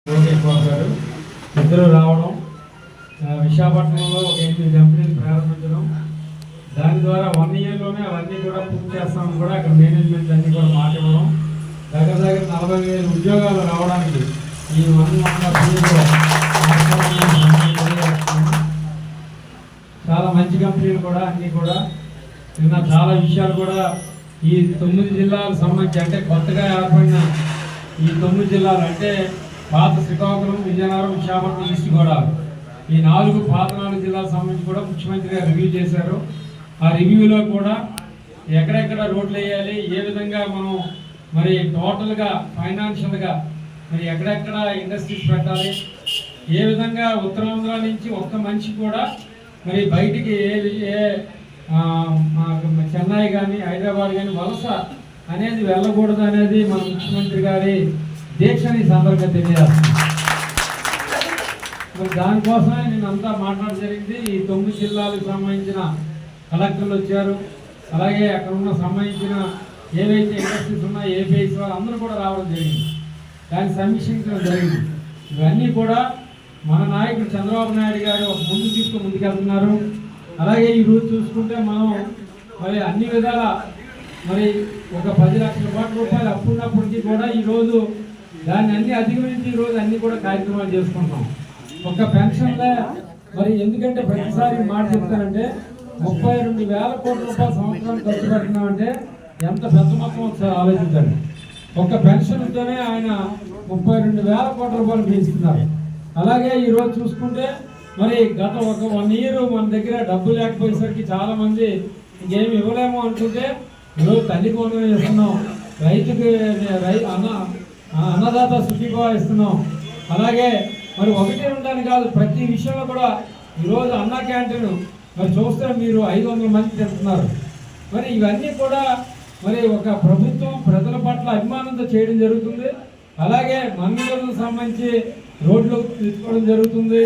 గారు ఇద్దరు రావడం, విశాఖపట్నంలో ఒక 8 కంపెనీలు ప్రారంభించడం, దాని ద్వారా 1 ఇయర్లోనే అవన్నీ కూడా పూర్తి చేస్తామని కూడా అక్కడ మేనేజ్మెంట్ అన్నీ కూడా మాట ఇవ్వడం, దగ్గర 40,000 ఉద్యోగాలు రావడానికి ఈ 1 చాలా మంచి కంపెనీలు కూడా అన్నీ కూడా నిన్న చాలా విషయాలు కూడా ఈ 9 జిల్లాలకు సంబంధించి, అంటే కొత్తగా ఏర్పడిన ఈ 9 జిల్లాలు అంటే పాత శ్రీకాకుళం, విజయనగరం, విశాఖపట్నం, ఈస్ట్ గోదావరి, ఈ 4 పాత 4 జిల్లాలకు సంబంధించి కూడా ముఖ్యమంత్రి గారు రివ్యూ చేశారు. ఆ రివ్యూలో కూడా ఎక్కడెక్కడ రోడ్లు వేయాలి, ఏ విధంగా మనం మరి టోటల్గా ఫైనాన్షియల్గా మరి ఎక్కడెక్కడ ఇండస్ట్రీస్ పెట్టాలి, ఏ విధంగా ఉత్తరాంధ్ర నుంచి ఒక్క మనిషి కూడా మరి బయటికి చెన్నై కానీ హైదరాబాద్ కానీ వలస అనేది వెళ్ళకూడదు అనేది మన ముఖ్యమంత్రి గారి దీక్షని సందర్భంగా తెలియజేస్తుంది. మరి దానికోసమే నేను అంతా మాట్లాడడం జరిగింది. ఈ 9 జిల్లాలకు సంబంధించిన కలెక్టర్లు వచ్చారు, అలాగే అక్కడ ఉన్న సంబంధించిన ఏవైతే ఇండస్ట్రీస్ ఉన్నాయో ఏపీఐస్ వారు అందరూ కూడా రావడం జరిగింది, దాన్ని సమీక్షించడం జరిగింది. ఇవన్నీ కూడా మన నాయకుడు చంద్రబాబు నాయుడు గారు ఒక ముందుకెళ్తున్నారు. అలాగే ఈరోజు చూసుకుంటే మనం మరి అన్ని విధాల మరి ఒక 10 లక్షల కోట్ల రూపాయలు అప్పు ఉన్నప్పటికీ కూడా ఈరోజు దాన్ని అన్ని అధిగమించి ఈరోజు అన్ని కూడా కార్యక్రమాలు చేసుకుంటాం. ఒక పెన్షన్లే మరి ఎందుకంటే ప్రతిసారి మాట చెప్తానంటే 32,000 కోట్ల రూపాయలు సంవత్సరానికి ఖర్చు పెడుతున్నామంటే ఎంత పెద్ద మొత్తం ఒకసారి ఆలోచించండి. ఒక పెన్షన్తోనే ఆయన 32,000 కోట్ల రూపాయలు పెంచుతున్నారు. అలాగే ఈరోజు చూసుకుంటే మరి గత ఒక 1 ఇయర్ మన దగ్గర డబ్బు లేకపోయేసరికి చాలా మంది ఇంకేమి ఇవ్వలేము అనుకుంటే ఈరోజు తల్లి వందనం ఇస్తున్నాం, రైతుకి అన్నదాత సుఖీభవ ఇస్తున్నాం. అలాగే మరి 1-2 కాదు, ప్రతి విషయంలో కూడా ఈరోజు అన్న క్యాంటీన్ మరి చూస్తే మీరు 500 మంది తింటున్నారు. మరి ఇవన్నీ కూడా మరి ఒక ప్రభుత్వం ప్రజల పట్ల అభిమానంతో చేయడం జరుగుతుంది. అలాగే మందులకు సంబంధించి రోడ్లు తీసుకోవడం జరుగుతుంది.